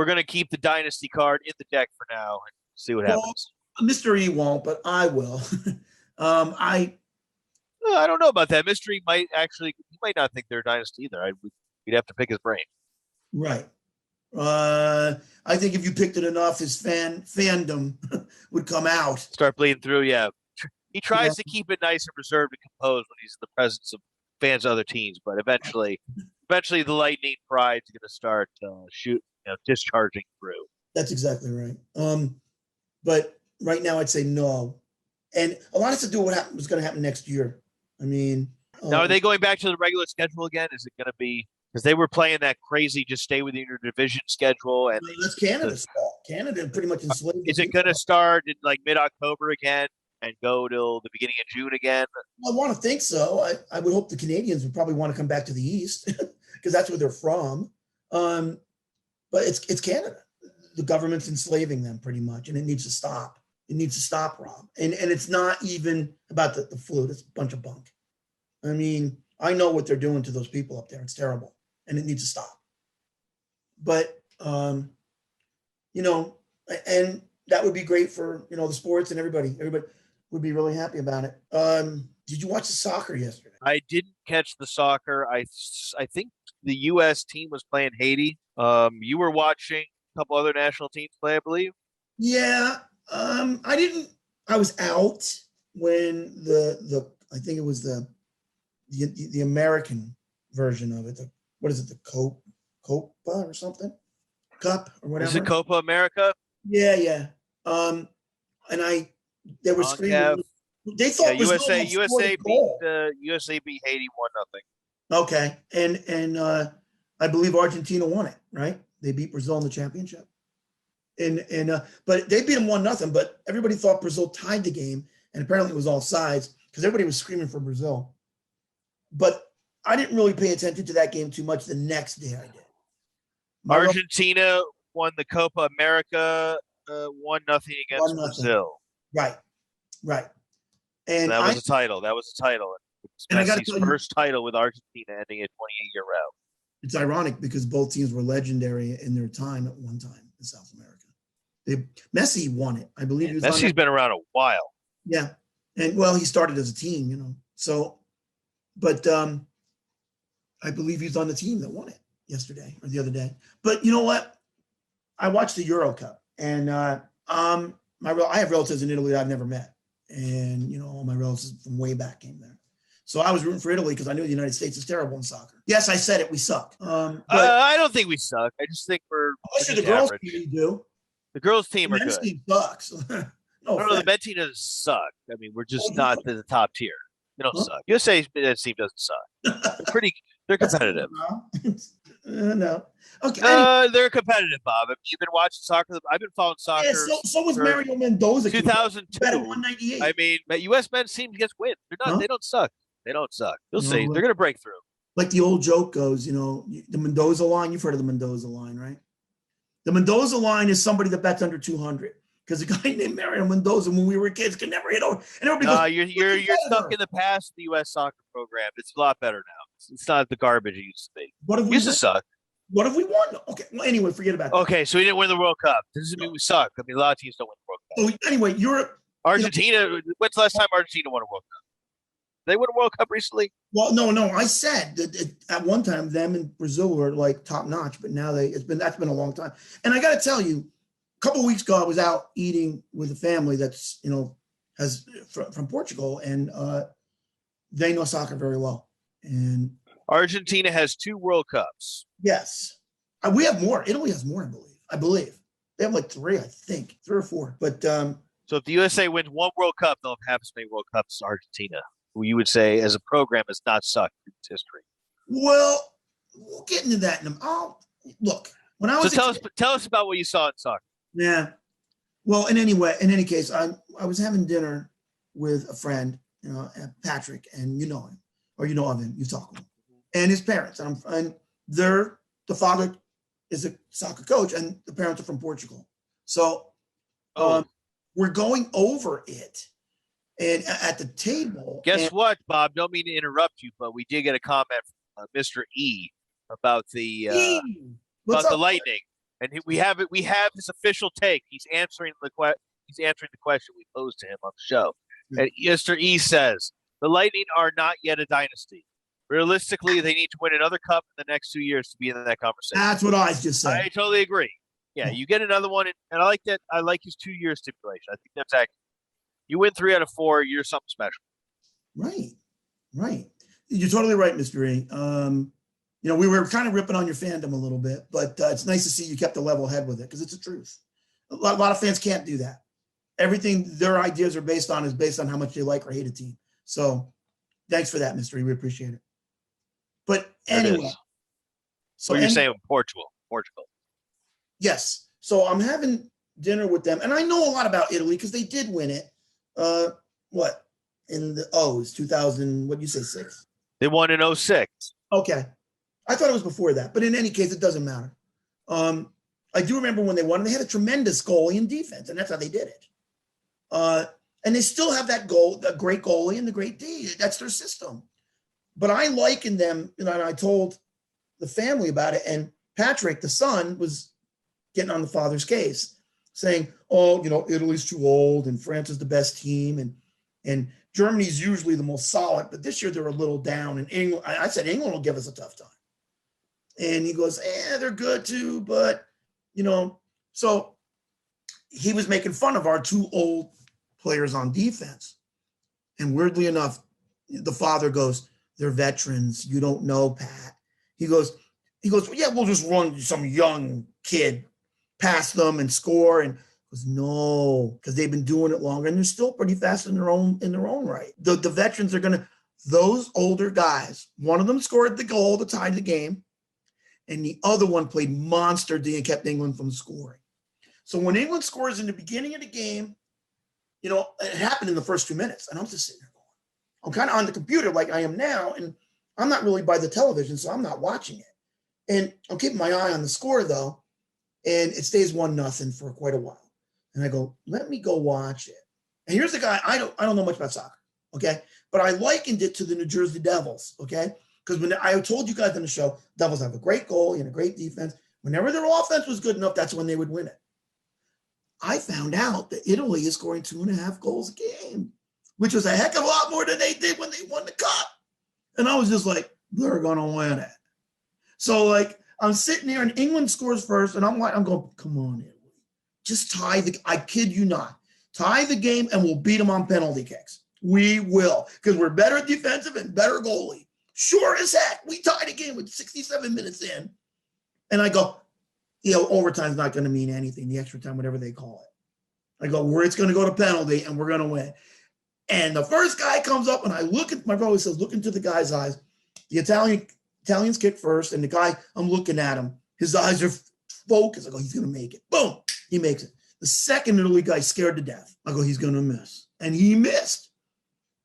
we're going to keep the dynasty card in the deck for now and see what happens. Mr. E won't, but I will. I don't know about that. Mystery might actually, he might not think they're a dynasty either. We'd have to pick his brain. Right. I think if you picked it enough, his fandom would come out. Start bleeding through, yeah. He tries to keep it nice and reserved and composed when he's in the presence of fans of other teams, but eventually the lightning pride's going to start discharging through. That's exactly right. But right now I'd say no. And a lot has to do with what's going to happen next year. I mean, now are they going back to the regular schedule again? Is it going to be because they were playing that crazy just stay within your division schedule? And that's Canada's fault. Canada pretty much enslaved. Is it going to start in like mid-October again and go till the beginning of June again? Well, I want to think so. I would hope the Canadians would probably want to come back to the East because that's where they're from. But it's Canada. The government's enslaving them pretty much, and it needs to stop. It needs to stop, Rob. And it's not even about the flu. It's a bunch of bunk. I mean, I know what they're doing to those people up there. It's terrible, and it needs to stop. But, and that would be great for, the sports and everybody. Everybody would be really happy about it. Did you watch the soccer yesterday? I didn't catch the soccer. I think the U.S. team was playing Haiti. You were watching a couple other national teams play, I believe. Yeah. I didn't. I was out when I think it was the American version of it. What is it? The Copa or something? Cup or whatever. Is it Copa America? Yeah. And they were screaming. They thought USA beat Haiti 1-0. Okay, and I believe Argentina won it. Right? They beat Brazil in the championship. But they beat them 1-0. But everybody thought Brazil tied the game, and apparently it was all sides because everybody was screaming for Brazil. But I didn't really pay attention to that game too much. The next day I did. Argentina won the Copa America 1-0 against Brazil. Right. And that was a title. And I got to tell you, first title with Argentina ending a 28-year route. It's ironic because both teams were legendary in their time at one time in South America. Messi won it, I believe. Messi's been around a while. Yeah, and he started as a team, So, but I believe he's on the team that won it yesterday or the other day. But you know what? I watched the Euro Cup, and I have relatives in Italy that I've never met, and all my relatives from way back came there. So I was rooting for Italy because I knew the United States is terrible in soccer. Yes, I said it. We suck. I don't think we suck. I just think we're the girls' team do. The girls' team the are good. The team sucks. No, the men's team doesn't suck. I mean, we're just not in the top tier. They don't suck. USA men's team doesn't suck. They're competitive. No. Okay. They're competitive, Bob. You've been watching soccer. I've been following soccer. Yeah, so was Mario Mendoza. 2002. Bet at 198. I mean, U.S. men's team gets wins. They don't suck. They don't suck. You'll see. They're going to break through. Like the old joke goes, the Mendoza line. You've heard of the Mendoza line, right? The Mendoza line is somebody that bets under 200. Because a guy named Mario Mendoza, when we were kids, could never hit over. And everybody goes, you're stuck in the past of the U.S. soccer program. It's a lot better now. It's not the garbage it used to be. It used to suck. What have we won? Okay. Well, anyway, forget about that. Okay, so we didn't win the World Cup. Doesn't mean we suck. I mean, a lot of teams don't win the World Cup. So anyway, Europe. Argentina. When's the last time Argentina won a World Cup? They won a World Cup recently? Well, no. I said that at one time them and Brazil were like top notch, but now that's been a long time. And I got to tell you, a couple of weeks ago, I was out eating with a family that's has from Portugal, and they know soccer very well. And Argentina has 2 World Cups. Yes, we have more. Italy has more, I believe they have like 3, I think 3 or 4. But so if the USA wins 1 World Cup, they'll have half as many World Cups as Argentina, who you would say as a program has not sucked in its history. Well, we'll get into that look. When I was tell us about what you saw in soccer. Yeah. Well, in any case, I was having dinner with a friend, Patrick, and you know him, or you know of him. You talk with him, and his parents, and the father is a soccer coach, and the parents are from Portugal. So, we're going over it, and at the table. Guess what, Bob? Don't mean to interrupt you, but we did get a comment from Mr. E about the Lightning. And we have it. We have his official take. He's answering the question we posed to him on the show. And Mr. E says the Lightning are not yet a dynasty. Realistically, they need to win another cup in the next 2 years to be in that conversation. That's what I just said. I totally agree. Yeah, you get another one, and I like that. I like his 2-year stipulation. I think that's accurate. You win 3 out of 4, you're something special. Right. You're totally right, Mr. E. We were kind of ripping on your fandom a little bit, but it's nice to see you kept a level head with it because it's the truth. A lot of fans can't do that. Everything their ideas are based on is based on how much they like or hate a team. So thanks for that, Mr. E. We appreciate it. But anyway. So you're saying Portugal. Yes. So I'm having dinner with them, and I know a lot about Italy because they did win it. What? In the 2000, what did you say, 6? They won in 06. Okay. I thought it was before that, but in any case, it doesn't matter. I do remember when they won, they had a tremendous goalie in defense, and that's how they did it. And they still have that great goalie and the great D. That's their system. But I likened them, and I told the family about it, and Patrick, the son, was getting on the father's case, saying, Italy's too old, and France is the best team, and Germany's usually the most solid, but this year they're a little down. And England, I said, England will give us a tough time. And he goes, they're good too, but, so he was making fun of our 2 old players on defense. And weirdly enough, the father goes, they're veterans. You don't know, Pat. He goes, yeah, we'll just run some young kid past them and score. And goes, no, because they've been doing it longer and they're still pretty fast in their own right. The veterans are those older guys, one of them scored the goal to tie the game, and the other one played monster D and kept England from scoring. So when England scores in the beginning of the game, it happened in the first 2 minutes, and I'm just sitting there going, I'm kind of on the computer like I am now, and I'm not really by the television, so I'm not watching it. And I'm keeping my eye on the score, though, and it stays 1-0 for quite a while. And I go, let me go watch it. And here's the guy, I don't know much about soccer, okay? But I likened it to the New Jersey Devils, okay? Because when I told you guys on the show, Devils have a great goalie and a great defense. Whenever their offense was good enough, that's when they would win it. I found out that Italy is scoring 2.5 goals a game, which was a heck of a lot more than they did when they won the cup. And I was just like, they're going to win it. So, I'm sitting there and England scores first, and I'm going, come on, Italy. Just I kid you not, tie the game and we'll beat them on penalty kicks. We will, because we're better at defensive and better goalie. Sure as heck, we tied a game with 67 minutes in. And I go, overtime's not going to mean anything, the extra time, whatever they call it. I go, it's going to go to penalty and we're going to win. And the first guy comes up and I look at, my brother says, look into the guy's eyes. The Italians kick first, and the guy, I'm looking at him, his eyes are focused. I go, he's going to make it. Boom. He makes it. The second Italy guy scared to death. I go, he's going to miss. And he missed.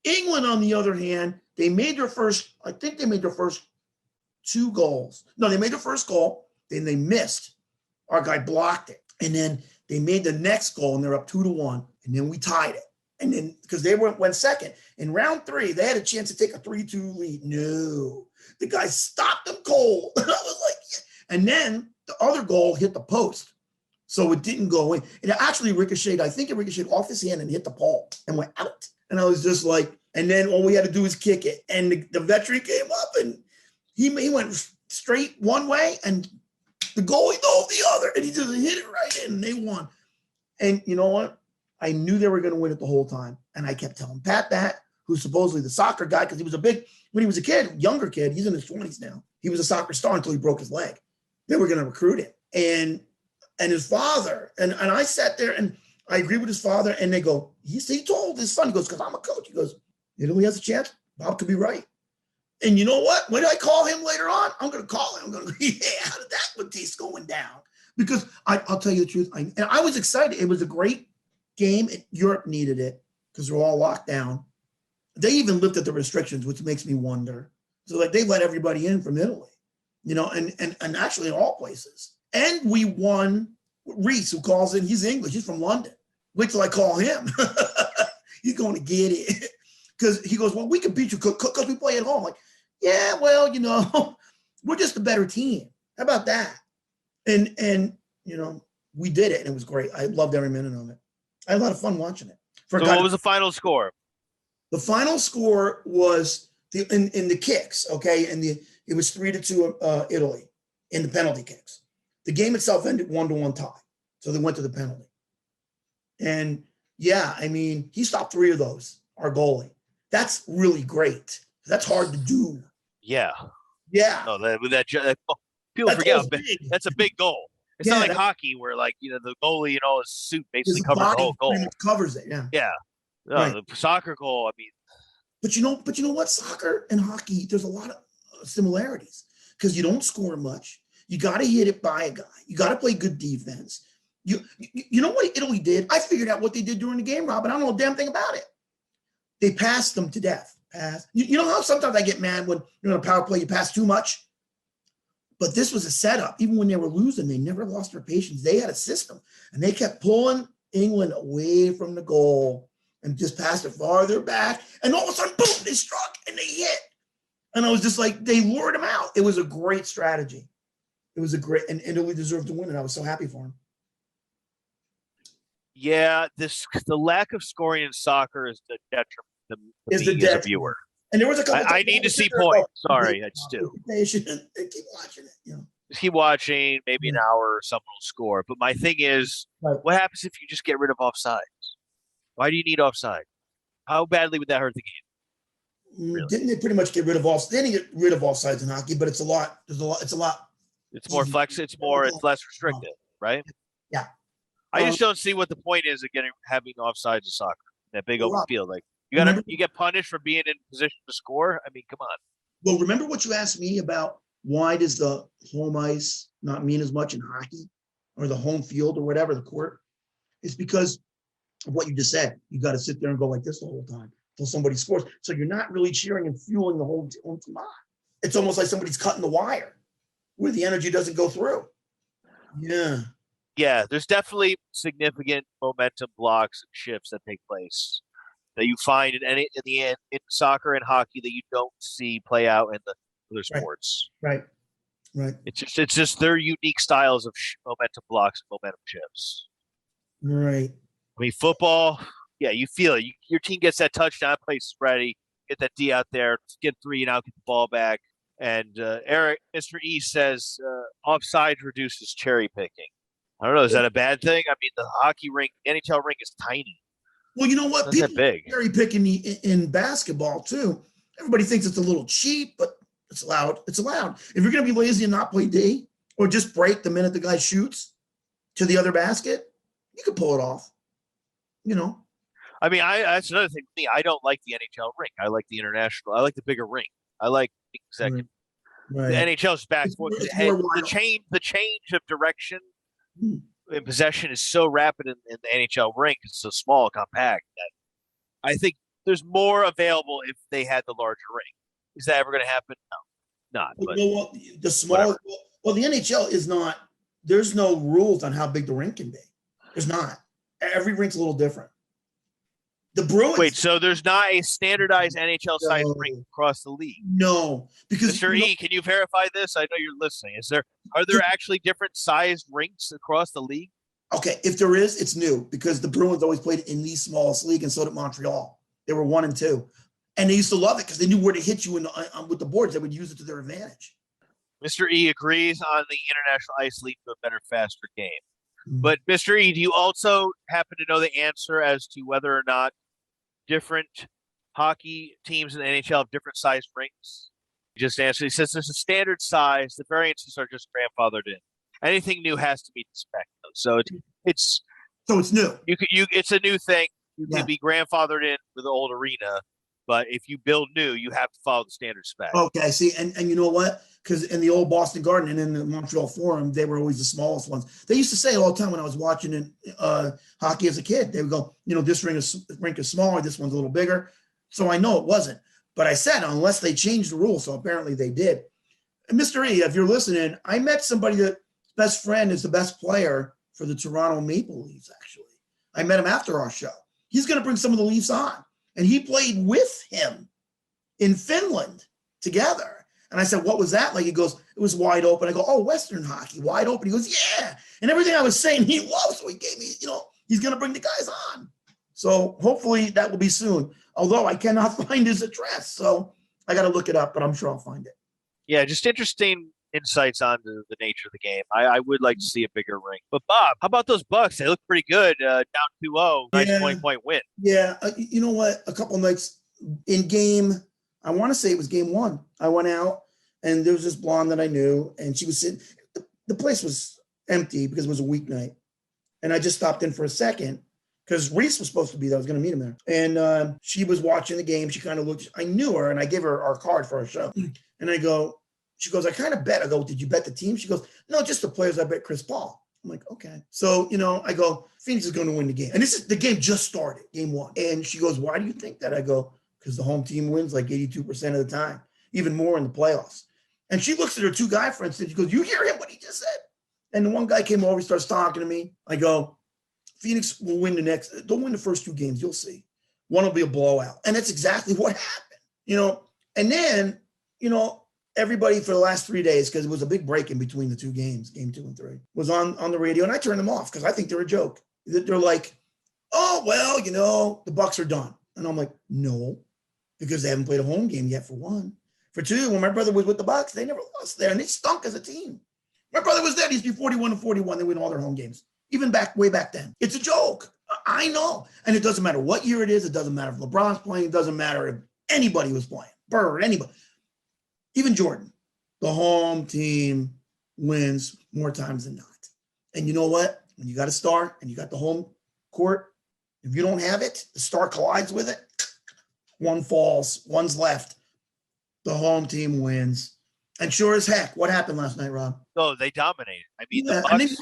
England, on the other hand, they made their first 2 goals. No, they made their first goal. Then they missed. Our guy blocked it. And then they made the next goal, and they're up 2-1. And then we tied it. And then, because they went second. In round 3, they had a chance to take a 3-2 lead. No. The guy stopped them cold. And I was like, yeah. And then the other goal hit the post. So it didn't go in. It actually ricocheted. I think it ricocheted off his hand and hit the pole and went out. And I was just like, and then all we had to do was kick it. And the veteran came up and he went straight one way and the goalie dove the other. And he just hit it right in and they won. And you know what? I knew they were going to win it the whole time. And I kept telling Pat that, who's supposedly the soccer guy, because he was when he was a kid, younger kid, he's in his 20s now. He was a soccer star until he broke his leg. They were going to recruit him. And his father, and I sat there and I agree with his father, and they go, he told his son, he goes, because I'm a coach. He goes, Italy has a chance. Bob could be right. And you know what? When I call him later on, I'm going to call him. I'm going to go, yeah, how did that one taste going down? Because I'll tell you the truth. And I was excited. It was a great game. Europe needed it because they're all locked down. They even lifted the restrictions, which makes me wonder. So they let everybody in from Italy, and actually in all places. And we won. Reese, who calls in, he's English. He's from London. Wait till I call him. He's going to get it. Because he goes, well, we can beat you because we play at home. Like, yeah, well, we're just a better team. How about that? And we did it, and it was great. I loved every minute of it. I had a lot of fun watching it. So what was the final score? The final score was in the kicks, okay, and it was 3-2 Italy in the penalty kicks. The game itself ended 1-1 tie, so they went to the penalty. And yeah, I mean, he stopped 3 of those. Our goalie. That's really great. That's hard to do. Yeah. Yeah. No, people forget that's a big goal. It's not like hockey where the goalie and all his suit basically covers the whole goal. Pretty much covers it. Yeah. Yeah. No, right. The soccer goal. I mean. But you know what? Soccer and hockey, there's a lot of similarities because you don't score much. You got to hit it by a guy. You got to play good defense. You know what Italy did? I figured out what they did during the game, Rob, but I don't know a damn thing about it. They passed them to death. You know how sometimes I get mad when you're on a power play, you pass too much? But this was a setup. Even when they were losing, they never lost their patience. They had a system, and they kept pulling England away from the goal and just passed it farther back. And all of a sudden, boom, they struck and they hit. And I was just like, they lured them out. It was a great strategy. It was and Italy deserved to win, and I was so happy for him. Yeah, the lack of scoring in soccer is the detriment to me as a viewer. And there was a couple. I need to see points. Sorry, I just do. They should keep watching it. Just keep watching. Maybe an hour or someone will score. But my thing is, what happens if you just get rid of offsides? Why do you need offside? How badly would that hurt the game? Really? Didn't they pretty much get rid of offsides? They didn't get rid of offsides in hockey, but it's a lot. It's a lot. It's more flex. It's less restrictive, right? Yeah. I just don't see what the point is of having offsides in soccer. That big open field, you get punished for being in position to score. I mean, come on. Well, remember what you asked me about why does the home ice not mean as much in hockey, or the home field, or whatever, the court? It's because of what you just said. You got to sit there and go like this the whole time until somebody scores. So you're not really cheering and fueling the whole team on. It's almost like somebody's cutting the wire where the energy doesn't go through. Yeah. Yeah, there's definitely significant momentum blocks and shifts that take place that you find in soccer and hockey that you don't see play out in the other sports. Right. It's just their unique styles of momentum blocks and momentum shifts. Right. I mean, football, yeah, you feel it. Your team gets that touchdown, plays ready, get that D out there, get 3 and out, get the ball back. And Mr. E says offside reduces cherry picking. I don't know. Is that a bad thing? I mean, the hockey rink, NHL rink is tiny. Well, you know what? People big. Cherry picking in basketball too. Everybody thinks it's a little cheap, but it's allowed. It's allowed. If you're going to be lazy and not play D, or just break the minute the guy shoots to the other basket, you can pull it off. I mean, that's another thing. I don't like the NHL rink. I like the international. I like the bigger rink. I like second. Right. The NHL's back. The change of direction in possession is so rapid in the NHL rink. It's so small, compact that I think there's more available if they had the larger rink. Is that ever going to happen? No, not. But you know what? The small. Well, the NHL is not. There's no rules on how big the rink can be. There's not. Every rink's a little different. The Bruins. Wait, so there's not a standardized NHL-sized rink across the league? No, because Mr. E, can you verify this? I know you're listening. Are there actually different sized rinks across the league? Okay, if there is, it's new because the Bruins always played in the smallest league, and so did Montreal. They were 1 and 2, and they used to love it because they knew where to hit you with the boards. They would use it to their advantage. Mr. E agrees on the International Ice League to a better, faster game. But Mr. E, do you also happen to know the answer as to whether or not different hockey teams in the NHL have different sized rinks? He just answered. He says there's a standard size. The variances are just grandfathered in. Anything new has to be the spec. So it's new. It's a new thing. You can be grandfathered in with the old arena, but if you build new, you have to follow the standard spec. Okay, see, and you know what? Because in the old Boston Garden and in the Montreal Forum, they were always the smallest ones. They used to say all the time when I was watching hockey as a kid, they would go, this rink is smaller, this one's a little bigger. So I know it wasn't. But I said, unless they changed the rules, so apparently they did. And Mr. E, if you're listening, I met somebody that best friend is the best player for the Toronto Maple Leafs, actually. I met him after our show. He's going to bring some of the Leafs on. And he played with him in Finland together. And I said, what was that like? He goes, it was wide open. I go, oh, Western hockey, wide open. He goes, yeah. And everything I was saying, he loves. So he gave me, he's going to bring the guys on. So hopefully that will be soon. Although I cannot find his address. So I got to look it up, but I'm sure I'll find it. Yeah, just interesting insights on the nature of the game. I would like to see a bigger ring. But Bob, how about those Bucks? They look pretty good. Down 2-0. Nice 20-point win. Yeah. You know what? A couple nights in game, I want to say it was game 1. I went out and there was this blonde that I knew and she was sitting. The place was empty because it was a weeknight. And I just stopped in for a second because Reese was supposed to be there. I was going to meet him there. And she was watching the game. She kind of looked, I knew her and I gave her our card for our show. And she goes, I kind of bet. I go, did you bet the team? She goes, no, just the players. I bet Chris Paul. I'm like, okay. So, I go, Phoenix is going to win the game. And the game just started, game 1. And she goes, why do you think that? I go, because the home team wins like 82% of the time, even more in the playoffs. And she looks at her 2 guy friends and she goes, you hear him, what he just said? And the one guy came over, he starts talking to me. I go, Phoenix will win they'll win the first 2 games. You'll see. One will be a blowout. And that's exactly what happened, And then, everybody for the last 3 days, because it was a big break in between the 2 games, game 2 and 3, was on the radio. And I turned them off because I think they're a joke. They're like, oh, well, the Bucks are done. And I'm like, no, because they haven't played a home game yet, for 1. For 2, when my brother was with the Bucks, they never lost there. And they stunk as a team. My brother was there. He used to be 41-41. They win all their home games, even way back then. It's a joke. I know. And it doesn't matter what year it is. It doesn't matter if LeBron's playing. It doesn't matter if anybody was playing. Bird, anybody. Even Jordan. The home team wins more times than not. And you know what? When you got a star and you got the home court, if you don't have it, the star collides with it. 1 falls. 1's left. The home team wins. And sure as heck, what happened last night, Rob? Oh, they dominated. I mean, the Bucks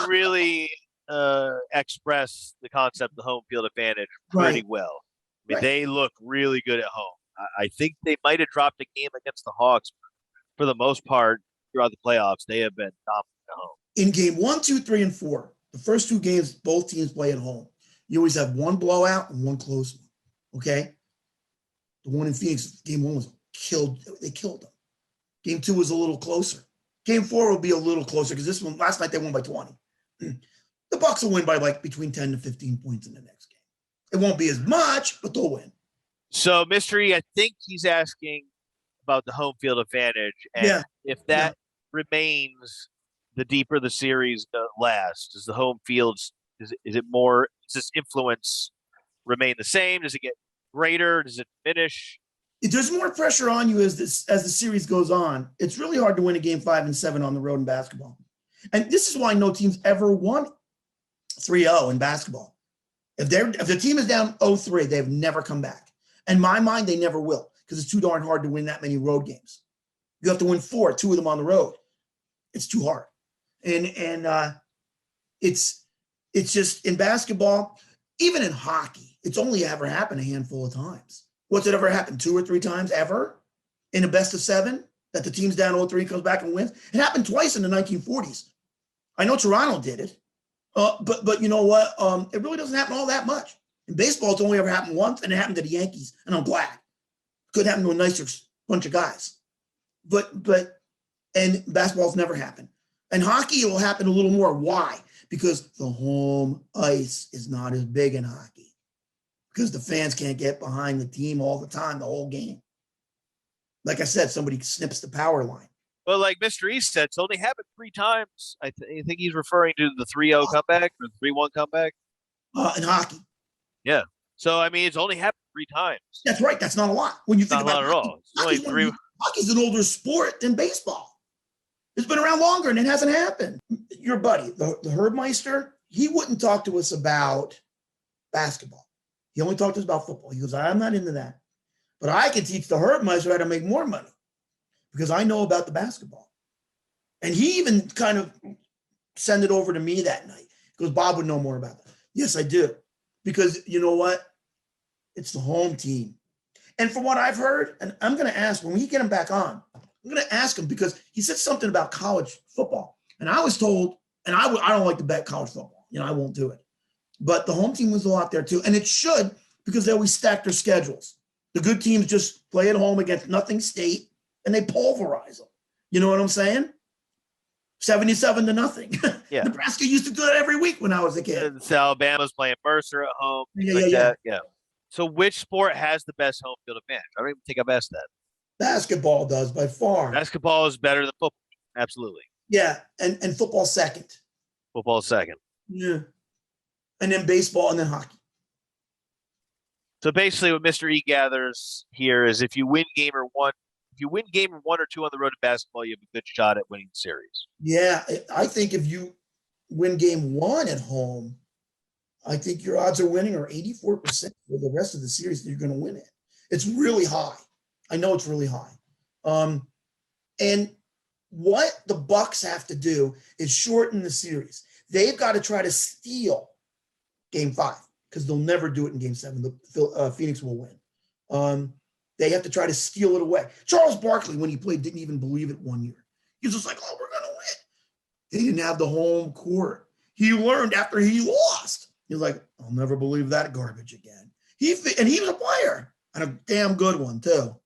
really express the concept of the home field advantage pretty well. I mean, they look really good at home. I think they might have dropped a game against the Hawks. But for the most part, throughout the playoffs, they have been dominant at home. In game 1, 2, 3, and 4, the first 2 games, both teams play at home. You always have 1 blowout and 1 close one. Okay? The one in Phoenix, game 1 was killed. They killed them. Game 2 was a little closer. Game 4 will be a little closer because last night they won by 20. The Bucks will win by between 10 to 15 points in the next game. It won't be as much, but they'll win. So, Mystery, I think he's asking about the home field advantage. And if that remains, the deeper the series lasts, does the home field, does this influence remain the same? Does it get greater? Does it diminish? There's more pressure on you as the series goes on. It's really hard to win a game 5 and 7 on the road in basketball. And this is why no team's ever won 3-0 in basketball. If the team is down 0-3, they've never come back. In my mind, they never will because it's too darn hard to win that many road games. You have to win 4, 2 of them on the road. It's too hard. And it's just in basketball, even in hockey, it's only ever happened a handful of times. What's it ever happened? 2 or 3 times ever in a best of 7 that the team's down 0-3 comes back and wins? It happened twice in the 1940s. I know Toronto did it, but you know what? It really doesn't happen all that much. In baseball, it's only ever happened once, and it happened to the Yankees, and I'm glad. Could happen to a nicer bunch of guys. And basketball's never happened. And hockey, it will happen a little more. Why? Because the home ice is not as big in hockey. Because the fans can't get behind the team all the time, the whole game. Like I said, somebody snips the power line. Well, like Mr. East said, it's only happened 3 times. I think he's referring to the 3-0 comeback or the 3-1 comeback. In hockey. Yeah. So, I mean, it's only happened 3 times. That's right. That's not a lot. When you think about it. Not a lot at all. It's only 3. Hockey's an older sport than baseball. It's been around longer, and it hasn't happened. Your buddy, the Herbmeister, he wouldn't talk to us about basketball. He only talked to us about football. He goes, I'm not into that. But I can teach the Herbmeister how to make more money because I know about the basketball. And he even kind of sent it over to me that night. He goes, Bob would know more about that. Yes, I do. Because you know what? It's the home team. And from what I've heard, and I'm going to ask, when we get him back on, I'm going to ask him because he said something about college football. And I was told, and I don't like to bet college football. I won't do it. But the home team was a lot there too. And it should, because they always stack their schedules. The good teams just play at home against nothing state and they pulverize them. You know what I'm saying? 77-0. Yeah. Nebraska used to do that every week when I was a kid. So Alabama's playing Mercer at home, things Yeah. that. Yeah. So which sport has the best home field advantage? I don't even think I've asked that. Basketball does by far. Basketball is better than football. Absolutely. Yeah, and football second. Football second. Yeah. And then baseball and then hockey. So basically what Mr. E gathers here is if you win game one or two on the road in basketball, you have a good shot at winning the series. Yeah, I think if you win game one at home, I think your odds of winning are 84% for the rest of the series that you're going to win it. It's really high. I know it's really high. And what the Bucks have to do is shorten the series. They've got to try to steal game 5 because they'll never do it in game 7. Phoenix will win. They have to try to steal it away. Charles Barkley, when he played, didn't even believe it one year. He was just like, oh, we're going to win. They didn't have the home court. He learned after he lost. He was like, I'll never believe that garbage again. And he was a player and a damn good one too.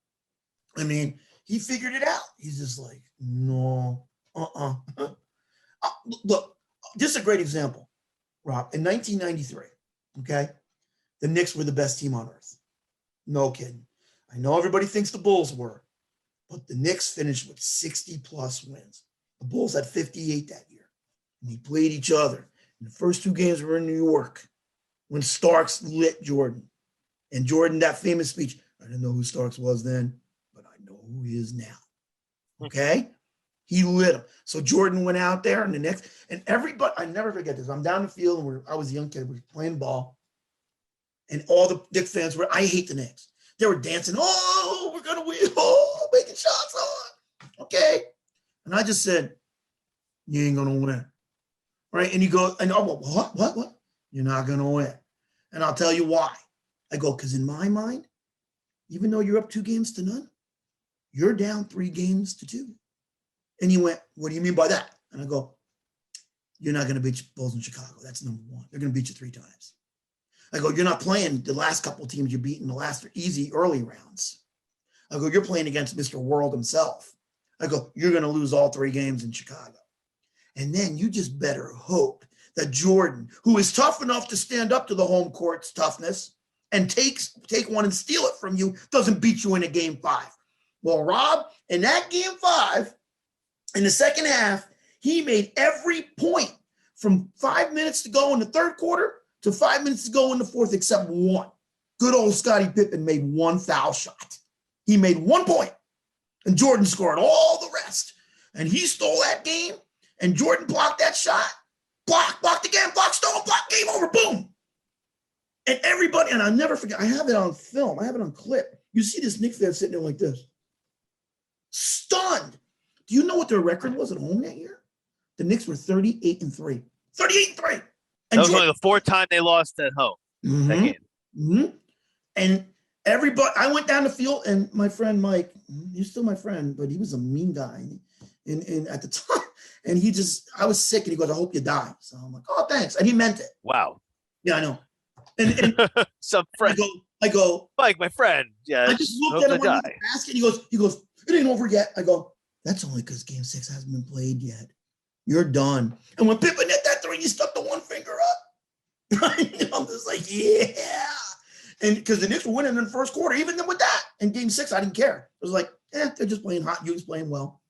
I mean, he figured it out. He's just like, no, Look, this is a great example, Rob. In 1993, okay, the Knicks were the best team on earth. No kidding. I know everybody thinks the Bulls were, but the Knicks finished with 60-plus wins. The Bulls had 58 that year. And they played each other. And the first 2 games were in New York when Starks lit Jordan. And Jordan, that famous speech, I didn't know who Starks was then, but I know who he is now. Okay? He lit him. So Jordan went out there and the next, and everybody, I never forget this. I'm down the field and I was a young kid, we were playing ball. And all the Knicks fans were, I hate the Knicks. They were dancing, oh, we're going to win, oh, making shots on. Okay? And I just said, you ain't going to win. Right? And you go, and oh, what? You're not going to win. And I'll tell you why. I go, because in my mind, even though you're up 2-0, you're down 3-2. And he went, what do you mean by that? And I go, you're not going to beat the Bulls in Chicago. That's number one. They're going to beat you 3 times. I go, you're not playing the last couple of teams you beat in the last easy early rounds. I go, you're playing against Mr. World himself. I go, you're going to lose all 3 games in Chicago. And then you just better hope that Jordan, who is tough enough to stand up to the home court's toughness and take one and steal it from you, doesn't beat you in a game 5. Well, Rob, in that game 5, in the second half, he made every point from 5 minutes to go in the third quarter to 5 minutes to go in the fourth, except one. Good old Scottie Pippen made 1 foul shot. He made 1 point, and Jordan scored all the rest. And he stole that game, and Jordan blocked that shot. Blocked again, blocked, stole, blocked, game over, boom. And everybody, and I'll never forget, I have it on film. I have it on clip. You see this Knicks fan sitting there like this. Stunned. Do you know what their record was at home that year? The Knicks were 38-3. 38-3. That was only the 4th time they lost at home. That game. Mm-hmm. And everybody, I went down the field, and my friend Mike, he's still my friend, but he was a mean guy. And at the time, and I was sick, and he goes, I hope you die. So I'm like, oh, thanks. And he meant it. Wow. Yeah, I know. And some friend. I go, Mike, my friend. Yeah. I just looked at him when he asked, and he goes, it ain't over yet. I go, that's only because game 6 hasn't been played yet. You're done. And when Pippen hit that 3, he stuck the 1 finger up. I'm just like, yeah. And because the Knicks were winning in the first quarter, even with that. In game 6, I didn't care. It was like, they're just playing hot. Hughes playing well.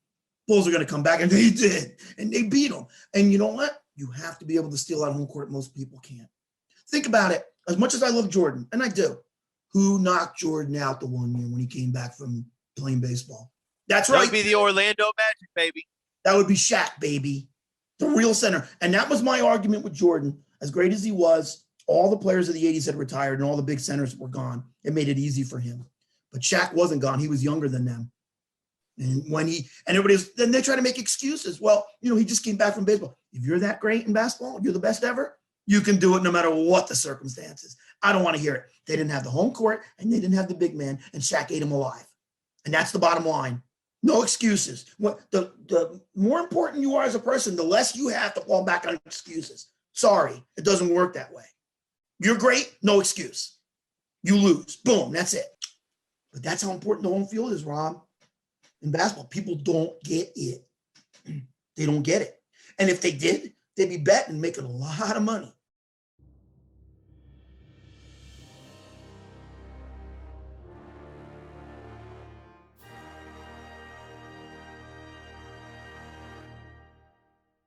Bulls are going to come back, and they did. And they beat them. And you know what? You have to be able to steal out home court. Most people can't. Think about it. As much as I love Jordan, and I do, who knocked Jordan out the one year when he came back from playing baseball? That's right. That would be the Orlando Magic, baby. That would be Shaq, baby. The real center. And that was my argument with Jordan. As great as he was, all the players of the 80s had retired and all the big centers were gone. It made it easy for him. But Shaq wasn't gone. He was younger than them. Then they try to make excuses. Well, he just came back from baseball. If you're that great in basketball, you're the best ever, you can do it no matter what the circumstances. I don't want to hear it. They didn't have the home court and they didn't have the big man, and Shaq ate him alive. And that's the bottom line. No excuses. The more important you are as a person, the less you have to fall back on excuses. Sorry, it doesn't work that way. You're great, no excuse. You lose. Boom, that's it. But that's how important the home field is, Rob. In basketball, people don't get it. They don't get it. And if they did, they'd be betting and making a lot of money.